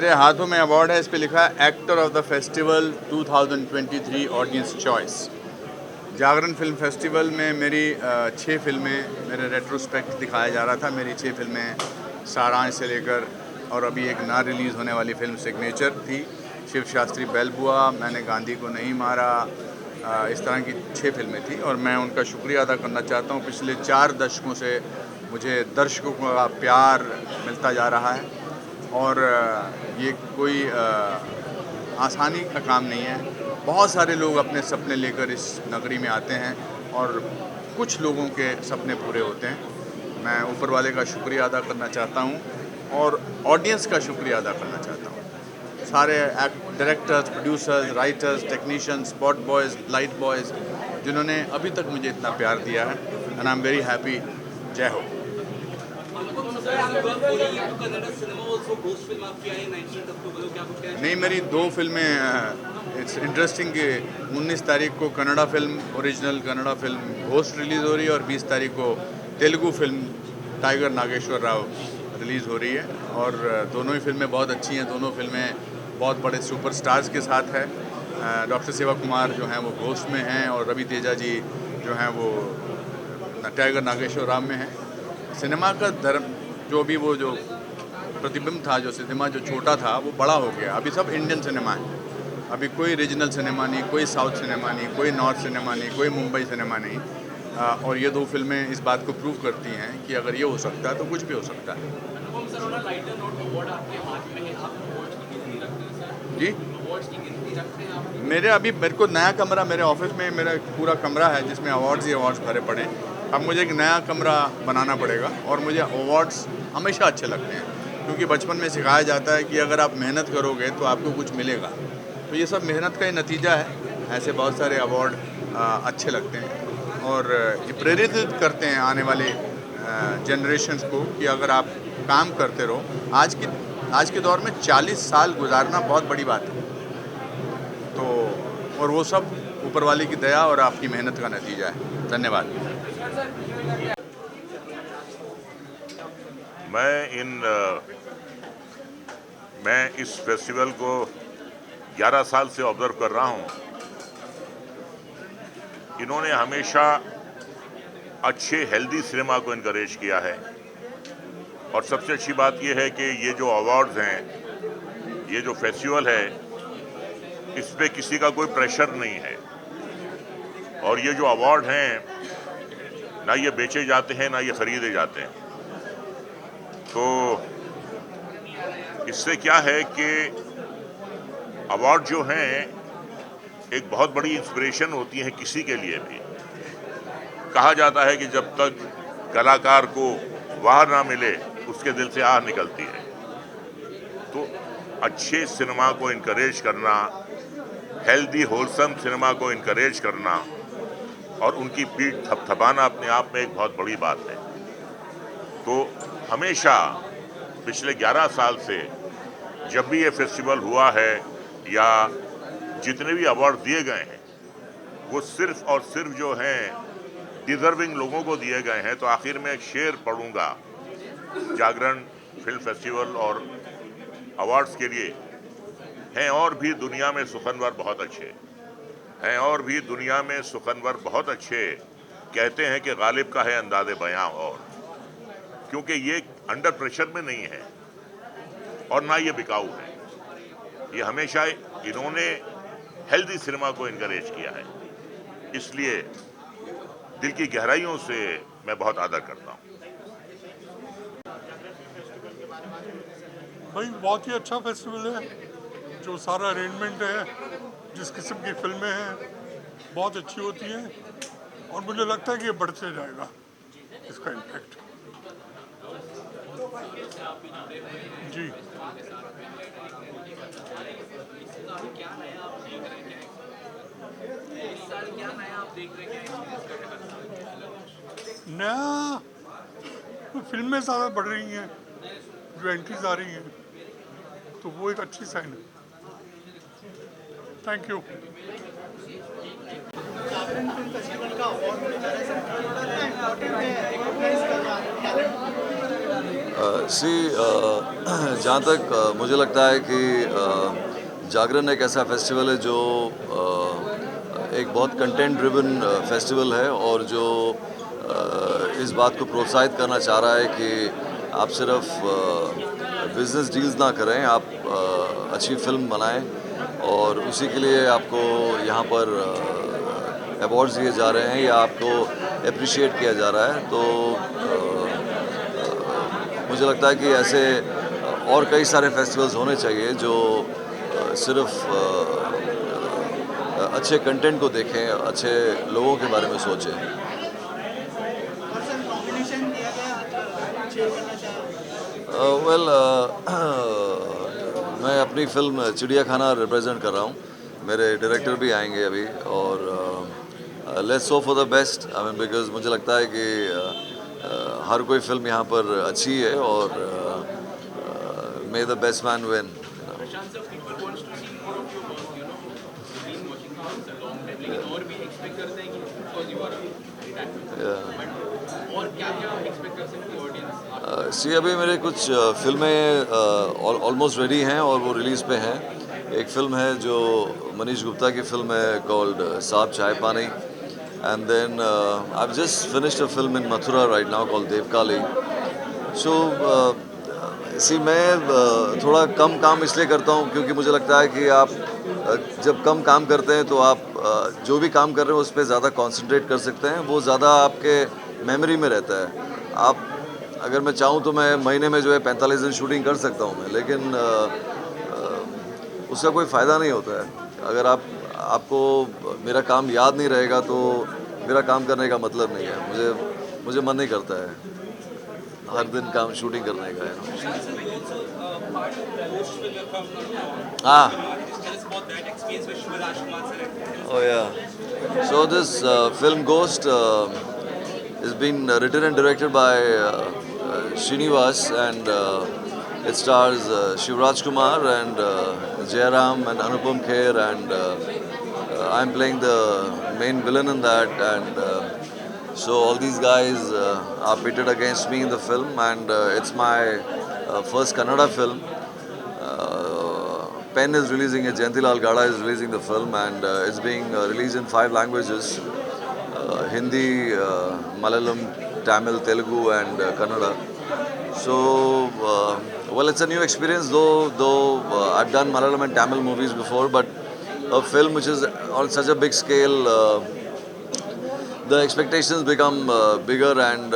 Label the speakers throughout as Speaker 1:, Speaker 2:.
Speaker 1: मेरे हाथों में अवार्ड है, इस पे लिखा है actor of the festival 2023 audience choice. Jagran film festival में मेरी 6 फिल्में, मेरे रेट्रोस्पेक्ट दिखाया जा रहा था। मेरी 6 फिल्में सारांश से लेकर और अभी एक ना रिलीज़ होने वाली फिल्म सिग्नेचर थी, शिव शास्त्री बेलबुआ, मैंने गांधी को नहीं मारा, इस तरह की 6 फिल्में थी और मैं उनका शुक्रिया अदा करना चाहता हूँ। पिछले 4 दशकों से मुझे दर्शकों का प्यार मिलता जा रहा है और ये कोई आसानी का काम नहीं है। बहुत सारे लोग अपने सपने लेकर इस नगरी में आते हैं और कुछ लोगों के सपने पूरे होते हैं। मैं ऊपर वाले का शुक्रिया अदा करना चाहता हूँ और ऑडियंस का शुक्रिया अदा करना चाहता हूँ। सारे directors, producers, writers, technicians, spot boys, light boys, जिन्होंने अभी तक मुझे इतना प्यार दिया है, and I am very happy. जय हो। नहीं, मेरी 2 फिल्में, इट्स इंटरेस्टिंग कि 19 तारीख को Kannada film, original Kannada film Ghost release हो रही है और 20 तारीख को Telugu film Tiger Nageswara Rao release हो रही है और दोनों ही फिल्में बहुत अच्छी हैं। दोनों फिल्में बहुत बड़े सुपरस्टार्स के साथ है। डॉक्टर सेवा कुमार जो हैं वो घोस्ट में हैं और रवि तेजा जी जो हैं वो टाइगर नागेश्वर राव में हैं। सिनेमा का धर्म जो भी वो जो प्रतिबिंब था, जो सिनेमा जो छोटा था वो बड़ा हो गया। अभी सब इंडियन सिनेमा है, अभी कोई रीजनल सिनेमा नहीं, कोई साउथ सिनेमा नहीं, कोई नॉर्थ सिनेमा नहीं, कोई मुंबई सिनेमा नहीं। और ये 2 फिल्में इस बात को प्रूव करती हैं कि अगर ये हो सकता है तो कुछ भी हो सकता है। जी, मेरे को नया कमरा, मेरे ऑफिस में मेरा पूरा कमरा है जिसमें अवार्ड्स ही अवार्ड्स भरे पड़े हैं। अब मुझे एक नया कमरा बनाना पड़ेगा और मुझे अवार्ड्स हमेशा अच्छे लगते हैं क्योंकि बचपन में सिखाया जाता है कि अगर आप मेहनत करोगे तो आपको कुछ मिलेगा। तो ये सब मेहनत का ही नतीजा है। ऐसे बहुत सारे अवार्ड अच्छे लगते हैं और ये प्रेरित करते हैं आने वाले जनरेशन्स को कि अगर आप काम करते रहो। आज के दौर में 40 साल गुजारना बहुत बड़ी बात है। तो और वो सब ऊपर वाले की दया और आपकी मेहनत का नतीजा है। धन्यवाद।
Speaker 2: मैं इस फेस्टिवल को 11 साल से ऑब्जर्व कर रहा हूं। इन्होंने हमेशा अच्छे हेल्दी सिनेमा को इनकरेज किया है और सबसे अच्छी बात यह है कि ये जो अवार्ड्स हैं, ये जो फेस्टिवल है, इस पे किसी का कोई प्रेशर नहीं है और ये जो अवार्ड हैं ना ये बेचे जाते हैं ना ये खरीदे जाते हैं। तो इससे क्या है कि अवार्ड जो हैं एक बहुत बड़ी इंस्पिरेशन होती है किसी के लिए भी। कहा जाता है कि जब तक कलाकार को वाह ना मिले उसके दिल से आह निकलती है। तो अच्छे सिनेमा को इनकरेज करना, हेल्दी होलसम सिनेमा को इनकरेज करना और उनकी पीठ थपथपाना अपने आप में एक बहुत बड़ी बात है। तो हमेशा पिछले 11 साल से जब भी ये फेस्टिवल हुआ है या जितने भी अवार्ड दिए गए हैं वो सिर्फ और सिर्फ जो हैं डिजर्विंग लोगों को दिए गए हैं। तो आखिर में एक शेर पढ़ूंगा जागरण फिल्म फेस्टिवल और अवार्ड्स के लिए। हैं और भी दुनिया में सुखनवर बहुत अच्छे, हैं और भी दुनिया में सुखनवर बहुत अच्छे, कहते हैं कि गालिब का है अंदाज़े बयां। और क्योंकि ये अंडर प्रेशर में नहीं है और ना ये बिकाऊ है। ये हमेशा इन्होंने हेल्दी सिनेमा को इनकरेज किया है, इसलिए दिल की गहराइयों से मैं बहुत आदर करता हूँ।
Speaker 3: भाई बहुत ही अच्छा फेस्टिवल है, जो सारा अरेंजमेंट है, जिस किस्म की फिल्में हैं बहुत अच्छी होती हैं और मुझे लगता है कि ये बढ़ते जाएगा इसका इम्पैक्ट। जी, नया फिल्में ज़्यादा बढ़ रही हैं, जो एंट्रीज आ रही हैं, तो वो एक अच्छी साइन है। Thank you.
Speaker 4: Jagran film festival का अवार्ड मिलता है, इम्पोर्टेंट है, रिकॉग्नाइज करना। जहाँ तक मुझे लगता है कि जागरण एक ऐसा फेस्टिवल है जो एक बहुत कंटेंट ड्रिवन फेस्टिवल है और जो इस बात को प्रोत्साहित करना चाह रहा है कि आप सिर्फ बिजनेस डील्स ना करें, आप अच्छी फिल्म बनाएं और उसी के लिए आपको यहाँ पर अवार्ड्स दिए जा रहे हैं या आपको अप्रिशिएट किया जा रहा है। तो मुझे लगता है कि ऐसे और कई सारे फेस्टिवल्स होने चाहिए जो सिर्फ अच्छे कंटेंट को देखें, अच्छे लोगों के बारे में सोचें। मैं अपनी फिल्म चिड़ियाखाना रिप्रेजेंट कर रहा हूँ, मेरे डायरेक्टर भी आएंगे अभी और let's hope for the best. I mean because मुझे लगता है कि हर कोई फिल्म यहाँ पर अच्छी है और मे द बेस्ट मैन विन। अभी मेरे कुछ फिल्में ऑलमोस्ट रेडी हैं और वो रिलीज़ पे हैं। एक फिल्म है जो मनीष गुप्ता की फिल्म है कॉल्ड साहब चाय पानी, and then I just finished a film in Mathura right now called Devkali. So मैं थोड़ा कम काम इसलिए करता हूँ क्योंकि मुझे लगता है कि आप जब कम काम करते हैं तो आप जो भी काम कर रहे हो उस पर ज़्यादा कंसंट्रेट कर सकते हैं, वो ज़्यादा आपके मेमोरी में रहता है। आप अगर मैं चाहूँ तो मैं महीने में जो है 45 दिन शूटिंग कर सकता हूँ मैं, लेकिन उसका कोई फ़ायदा नहीं होता है। अगर आपको मेरा काम याद नहीं रहेगा तो मेरा काम करने का मतलब नहीं है। मुझे मन नहीं करता है हर दिन काम शूटिंग करने का है। हाँ, oh yeah. So this film Ghost has been written and directed by Srinivas, and it stars Shivraj Kumar and Jayaram and Anupam Kher, and I'm playing the main villain in that, and so all these guys are pitted against me in the film, and it's my first Kannada film. Pen is releasing it, Jayantilal Gada is releasing the film, and it's being released in 5 languages, Hindi, Malayalam, Tamil, Telugu and Kannada. So, it's a new experience though I've done Malayalam and Tamil movies before, but a film which is on such a big scale, the expectations become bigger, and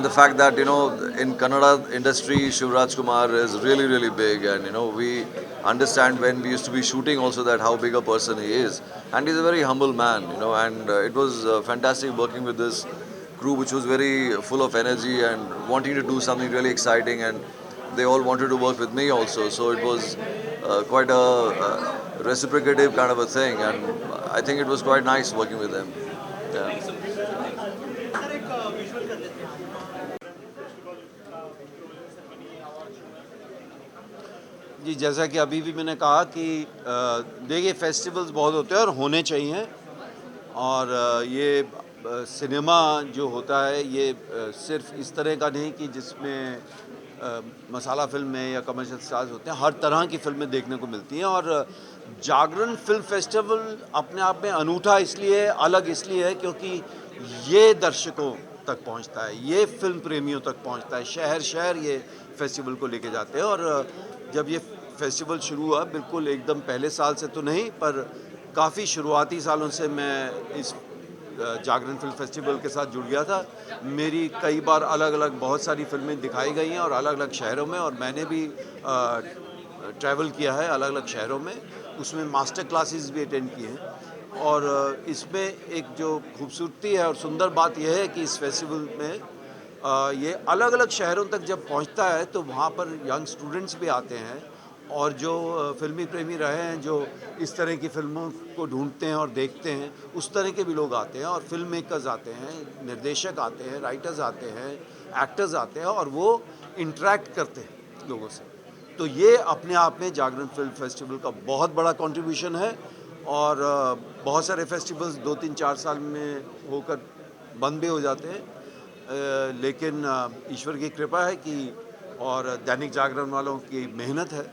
Speaker 4: the fact that in Kannada industry Shivraj Kumar is really big, and we understand when we used to be shooting also that how big a person he is, and he's a very humble man, and it was fantastic working with this crew which was very full of energy and wanting to do something really exciting, and they all wanted to work with me also, so it was quite a reciprocative kind of a thing, and I think it was quite nice working with them. Yeah.
Speaker 5: जी, जैसा कि अभी भी मैंने कहा कि देखिए festivals बहुत होते हैं और होने चाहिए, और ये सिनेमा जो होता है ये सिर्फ इस तरह का नहीं कि जिसमें मसाला फिल्में या कमर्शियल स्टार्स होते हैं, हर तरह की फिल्में देखने को मिलती हैं। और जागरण फिल्म फेस्टिवल अपने आप में अनूठा इसलिए, अलग इसलिए है क्योंकि ये दर्शकों तक पहुंचता है, ये फिल्म प्रेमियों तक पहुंचता है, शहर शहर ये फेस्टिवल को लेके जाते हैं। और जब ये फेस्टिवल शुरू हुआ, बिल्कुल एकदम पहले साल से तो नहीं, पर काफ़ी शुरुआती सालों से मैं इस जागरण फिल्म फेस्टिवल के साथ जुड़ गया था। मेरी कई बार अलग अलग बहुत सारी फिल्में दिखाई गई हैं और अलग अलग शहरों में, और मैंने भी ट्रैवल किया है अलग अलग शहरों में, उसमें मास्टर क्लासेस भी अटेंड किए हैं। और इसमें एक जो खूबसूरती है और सुंदर बात यह है कि इस फेस्टिवल में ये अलग अलग शहरों तक जब पहुंचता है तो वहाँ पर यंग स्टूडेंट्स भी आते हैं, और जो फिल्मी प्रेमी रहे हैं, जो इस तरह की फिल्मों को ढूंढते हैं और देखते हैं, उस तरह के भी लोग आते हैं, और फिल्म मेकर्स आते हैं, निर्देशक आते हैं, राइटर्स आते हैं, एक्टर्स आते हैं, और वो इंटरेक्ट करते हैं लोगों से। तो ये अपने आप में जागरण फिल्म फेस्टिवल का बहुत बड़ा कंट्रीब्यूशन है। और बहुत सारे फेस्टिवल्स 2-3-4 साल में होकर बंद भी हो जाते हैं, लेकिन ईश्वर की कृपा है कि और दैनिक जागरण वालों की मेहनत है,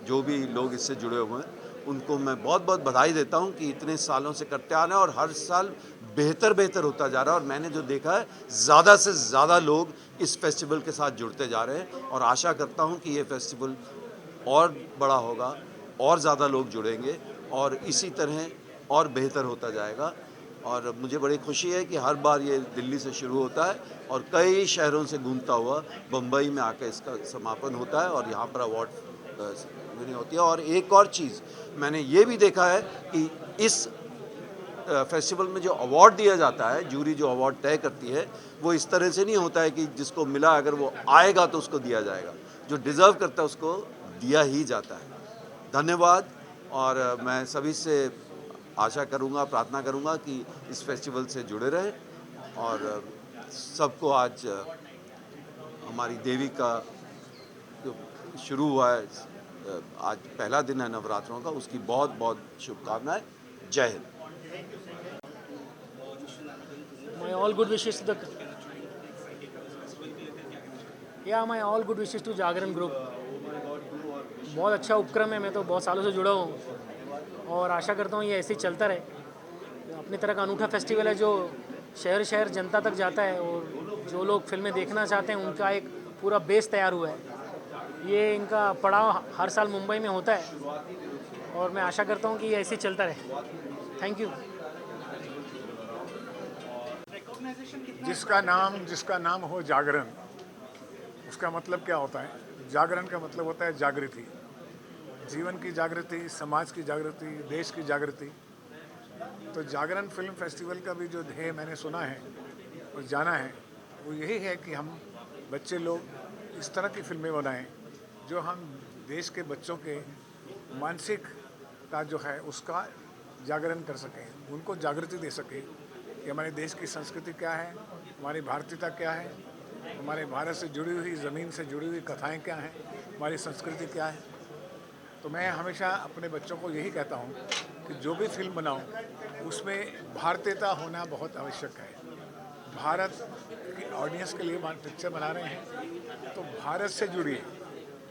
Speaker 5: जो भी लोग इससे जुड़े हुए हैं उनको मैं बहुत बहुत बधाई देता हूं कि इतने सालों से करते आ रहे हैं और हर साल बेहतर होता जा रहा है। और मैंने जो देखा है, ज़्यादा से ज़्यादा लोग इस फेस्टिवल के साथ जुड़ते जा रहे हैं और आशा करता हूं कि ये फेस्टिवल और बड़ा होगा, और ज़्यादा लोग जुड़ेंगे और इसी तरह और बेहतर होता जाएगा। और मुझे बड़ी खुशी है कि हर बार ये दिल्ली से शुरू होता है और कई शहरों से घूमता हुआ बम्बई में आकर इसका समापन होता है और यहाँ पर अवार्ड सेरेमनी होती है। और एक और चीज़ मैंने ये भी देखा है कि इस फेस्टिवल में जो अवार्ड दिया जाता है, जूरी जो अवार्ड तय करती है, वो इस तरह से नहीं होता है कि जिसको मिला अगर वो आएगा तो उसको दिया जाएगा। जो डिज़र्व करता है उसको दिया ही जाता है। धन्यवाद। और मैं सभी से आशा करूंगा, प्रार्थना करूंगा कि इस फेस्टिवल से जुड़े रहें और सबको आज हमारी देवी का जो शुरू हुआ है, आज पहला दिन है नवरात्रों का, उसकी बहुत बहुत शुभकामनाएं। जय Hind.
Speaker 6: My all good wishes to the my all good wishes to Jagran group. बहुत अच्छा उपक्रम है, मैं तो बहुत सालों से जुड़ा हूँ और आशा करता हूँ ये ऐसे ही चलता रहे। अपनी तरह का अनूठा फेस्टिवल है जो शहर शहर जनता तक जाता है और जो लोग फिल्में देखना चाहते हैं उनका एक पूरा बेस तैयार हुआ है। ये इनका पड़ाव हर साल मुंबई में होता है और मैं आशा करता हूँ कि ये ऐसे ही चलता रहे। Thank you.
Speaker 3: जिसका नाम हो जागरण, उसका मतलब क्या होता है? जागरण का मतलब होता है जागृति, जीवन की जागृति, समाज की जागृति, देश की जागृति। तो जागरण फिल्म फेस्टिवल का भी जो ध्येय मैंने सुना है और जाना है वो यही है कि हम बच्चे लोग इस तरह की फिल्में बनाएं जो हम देश के बच्चों के मानसिकता जो है उसका जागरण कर सकें, उनको जागृति दे सकें कि हमारे देश की संस्कृति क्या है, हमारी भारतीयता क्या है, हमारे भारत से जुड़ी हुई, ज़मीन से जुड़ी हुई कथाएं क्या हैं, हमारी संस्कृति क्या है। तो मैं हमेशा अपने बच्चों को यही कहता हूँ कि जो भी फिल्म बनाऊँ उसमें भारतीयता होना बहुत आवश्यक है। भारत की ऑडियंस के लिए पिक्चर बना रहे हैं तो भारत से जुड़िए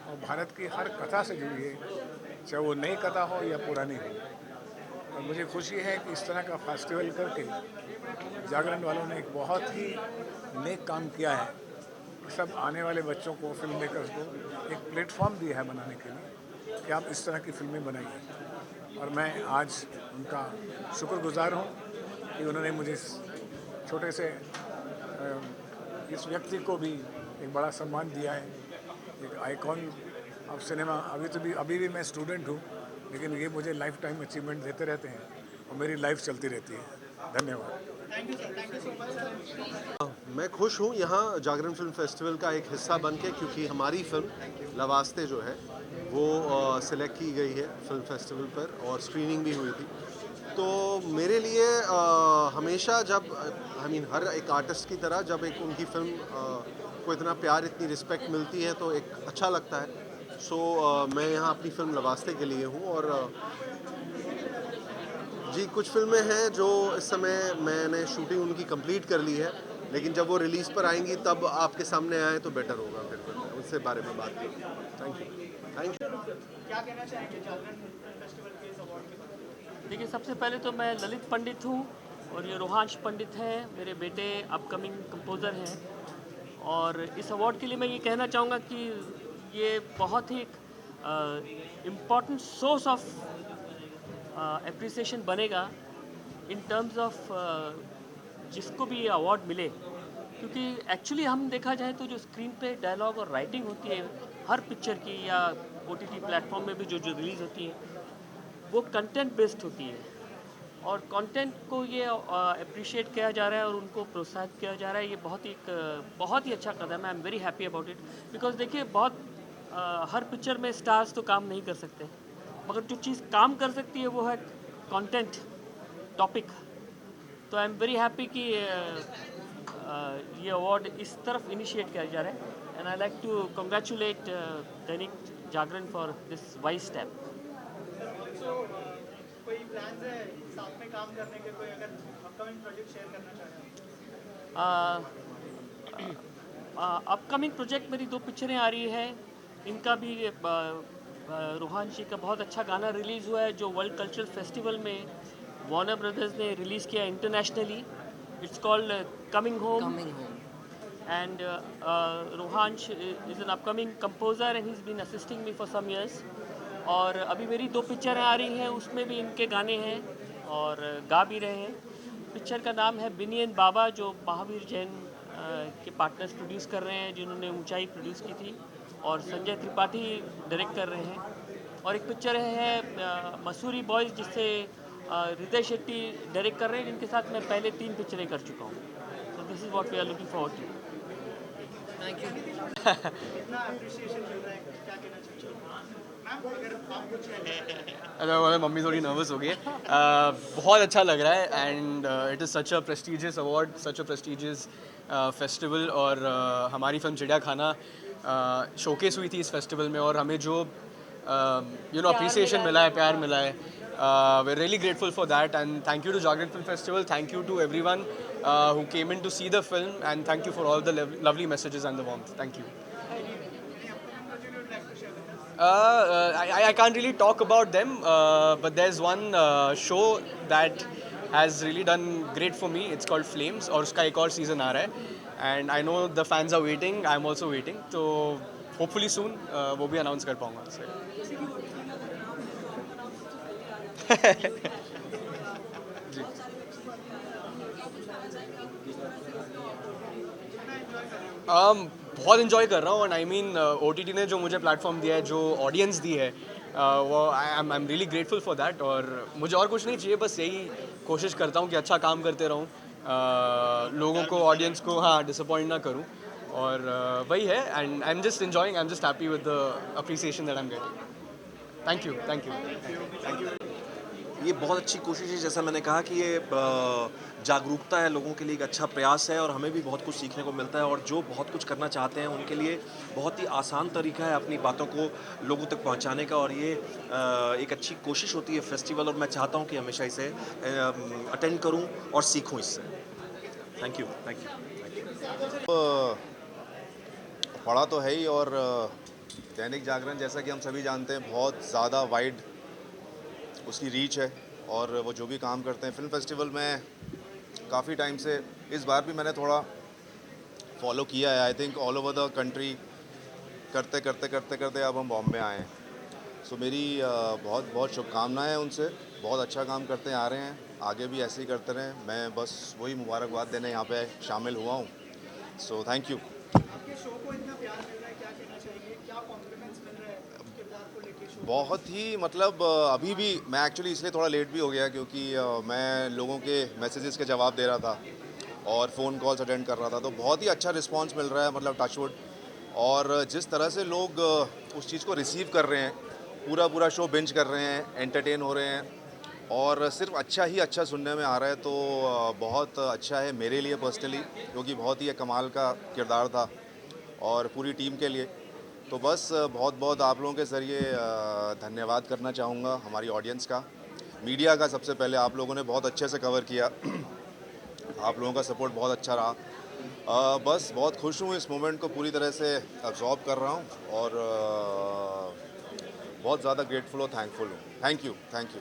Speaker 3: और भारत की हर कथा से जुड़िए, चाहे वो नई कथा हो या पुरानी हो। और मुझे खुशी है कि इस तरह का फेस्टिवल करके जागरण वालों ने एक बहुत ही नेक काम किया है। सब आने वाले बच्चों को, फिल्म मेकर्स को एक प्लेटफॉर्म दिया है बनाने के लिए कि आप इस तरह की फिल्में बनाइए। और मैं आज उनका शुक्रगुजार हूँ कि उन्होंने मुझे छोटे से इस व्यक्ति को भी एक बड़ा सम्मान दिया है, एक आइकॉन ऑफ सिनेमा। अभी भी मैं स्टूडेंट हूँ, लेकिन ये मुझे लाइफ टाइम अचीवमेंट देते रहते हैं और मेरी लाइफ चलती रहती है। धन्यवाद।
Speaker 7: मैं खुश हूँ यहाँ जागरण फिल्म फेस्टिवल का एक हिस्सा बन के, क्योंकि हमारी फिल्म लवास्ते जो है वो सिलेक्ट की गई है फिल्म फेस्टिवल पर और स्क्रीनिंग भी हुई थी। तो मेरे लिए हमेशा जब हर एक आर्टिस्ट की तरह जब एक उनकी फिल्म को इतना प्यार, इतनी रिस्पेक्ट मिलती है तो एक अच्छा लगता है। मैं यहाँ अपनी फिल्म लवास्ते के लिए हूँ और जी कुछ फिल्में हैं जो इस समय मैंने शूटिंग उनकी कंप्लीट कर ली है, लेकिन जब वो रिलीज़ पर आएंगी तब आपके सामने आए तो बेटर होगा, फिर उससे बारे में बात करें। Thank you.
Speaker 6: क्या कहना चाहेंगे जागरण फिल्म फेस्टिवल के इस अवार्ड के बारे में? देखिए, सबसे पहले तो मैं ललित पंडित हूँ और ये रोहांश पंडित है, मेरे बेटे अपकमिंग कंपोज़र हैं। और इस अवार्ड के लिए मैं ये कहना चाहूँगा कि ये बहुत ही इम्पॉर्टेंट सोर्स ऑफ एप्रिसिएशन बनेगा इन टर्म्स ऑफ जिसको भी ये अवार्ड मिले, क्योंकि एक्चुअली हम देखा जाए तो जो स्क्रीन पे डायलॉग और राइटिंग होती है हर पिक्चर की या OTT प्लेटफॉर्म में भी जो रिलीज़ होती है वो कंटेंट बेस्ड होती है और कंटेंट को ये अप्रिशिएट किया जा रहा है और उनको प्रोत्साहित किया जा रहा है। ये बहुत ही अच्छा कदम है। I am very happy about it because देखिए हर पिक्चर में स्टार्स तो काम नहीं कर सकते, मगर जो चीज़ काम कर सकती है वो है कंटेंट, टॉपिक। तो आई एम वेरी हैप्पी कि ये अवार्ड इस तरफ इनिशिएट किया जा रहा है and I like to congratulate Dainik Jagran for this wise step.
Speaker 8: कोई प्लान्स है साथ में काम करने के, कोई अगर अपकमिंग प्रोजेक्ट शेयर करना चाहें?
Speaker 6: अपकमिंग प्रोजेक्ट मेरी 2 पिक्चरें आ रही है। इनका भी रूहान जी का बहुत अच्छा गाना रिलीज़ हुआ है जो वर्ल्ड कल्चरल फेस्टिवल में वार्नर ब्रदर्स ने रिलीज़ किया internationally. It's called coming home. And Rohansh is an upcoming composer and he's been assisting me for some years. और अभी मेरी 2 पिक्चरें आ रही हैं, उसमें भी इनके गाने हैं और गा भी रहे हैं। पिक्चर का नाम है बिनी एंड बाबा, जो महावीर जैन के पार्टनर्स प्रोड्यूस कर रहे हैं, जिन्होंने ऊंचाई प्रोड्यूस की थी, और संजय त्रिपाठी डायरेक्ट कर रहे हैं। और एक पिक्चर है मसूरी बॉयज़, जिससे हृदय शेट्टी डायरेक्ट कर रहे हैं, जिनके साथ मैं पहले 3 पिक्चरें कर चुका हूँ। So this is what we are looking forward to.
Speaker 8: कितना अप्रिशिएशन मिल रहा है, क्या कहना चाहते हो मैम? अगर आप कुछ
Speaker 9: हमारी मम्मी थोड़ी नर्वस हो गई है। बहुत अच्छा लग रहा है and it is such a prestigious award, such a prestigious festival. और हमारी फिल्म चिड़िया खाना शोकेस हुई थी इस फेस्टिवल में, और हमें जो अप्रिसिएशन मिला है, प्यार मिला है, we're really grateful for that, and thank you to Jagran Film Festival, thank you to everyone who came in to see the film, and thank you for all the lovely messages and the warmth. Thank you. I can't really talk about them, but there's one show that has really done great for me. It's called Flames, और उसका एक और season आ रहा है, and I know the fans are waiting. I'm also waiting, so hopefully soon वो भी announce कर पाऊँगा। बहुत इन्जॉय कर रहा हूँ, एंड आई मीन OTT ने जो मुझे प्लेटफॉर्म दिया है, जो ऑडियंस दी है, वो I am really grateful for that. और मुझे और कुछ नहीं चाहिए, बस यही कोशिश करता हूँ कि अच्छा काम करते रहूँ, लोगों को, ऑडियंस को डिसअपॉइंट ना करूँ, और वही है। And I am just enjoying, I am just happy with the appreciation that I am getting. Thank you, thank you.
Speaker 10: ये बहुत अच्छी कोशिश है, जैसा मैंने कहा कि ये जागरूकता है, लोगों के लिए एक अच्छा प्रयास है, और हमें भी बहुत कुछ सीखने को मिलता है। और जो बहुत कुछ करना चाहते हैं उनके लिए बहुत ही आसान तरीका है अपनी बातों को लोगों तक पहुंचाने का, और ये एक अच्छी कोशिश होती है फेस्टिवल, और मैं चाहता हूं कि हमेशा इसे अटेंड करूं और सीखूं इससे। Thank you, thank you.
Speaker 4: पढ़ा तो है ही, और दैनिक जागरण जैसा कि हम सभी जानते हैं बहुत ज़्यादा वाइड उसकी रीच है, और वो जो भी काम करते हैं फिल्म फेस्टिवल में काफ़ी टाइम से, इस बार भी मैंने थोड़ा फॉलो किया है। I think all over the country करते करते करते करते अब हम बॉम्बे आए हैं। सो मेरी बहुत बहुत शुभकामनाएं हैं उनसे, बहुत अच्छा काम करते आ रहे हैं, आगे भी ऐसे ही करते रहें। मैं बस वही मुबारकबाद देने यहाँ पे शामिल हुआ हूँ। So thank you.
Speaker 8: आपके शो को इतना प्यार मिल रहा है, क्या कहना चाहिए, क्या कॉम्प्लीमेंट्स मिल रहे हैं किरदार को लेके? शो
Speaker 4: बहुत ही मतलब अभी भी मैं एक्चुअली इसलिए थोड़ा लेट भी हो गया, क्योंकि मैं लोगों के मैसेजेस के जवाब दे रहा था और फ़ोन कॉल्स अटेंड कर रहा था, तो बहुत ही अच्छा रिस्पांस मिल रहा है, मतलब टचवुड। और जिस तरह से लोग उस चीज़ को रिसीव कर रहे हैं, पूरा शो बिंज कर रहे हैं, एंटरटेन हो रहे हैं, और सिर्फ अच्छा ही अच्छा सुनने में आ रहा है, तो बहुत अच्छा है मेरे लिए पर्सनली, क्योंकि बहुत ही एक कमाल का किरदार था, और पूरी टीम के लिए। तो बस बहुत बहुत आप लोगों के ज़रिए धन्यवाद करना चाहूँगा हमारी ऑडियंस का, मीडिया का। सबसे पहले आप लोगों ने बहुत अच्छे से कवर किया, आप लोगों का सपोर्ट बहुत अच्छा रहा। बस बहुत खुश हूँ, इस मोमेंट को पूरी तरह से अब्जॉर्ब कर रहा हूँ, और बहुत ज़्यादा ग्रेटफुल और थैंकफुल हूँ। Thank you, thank you.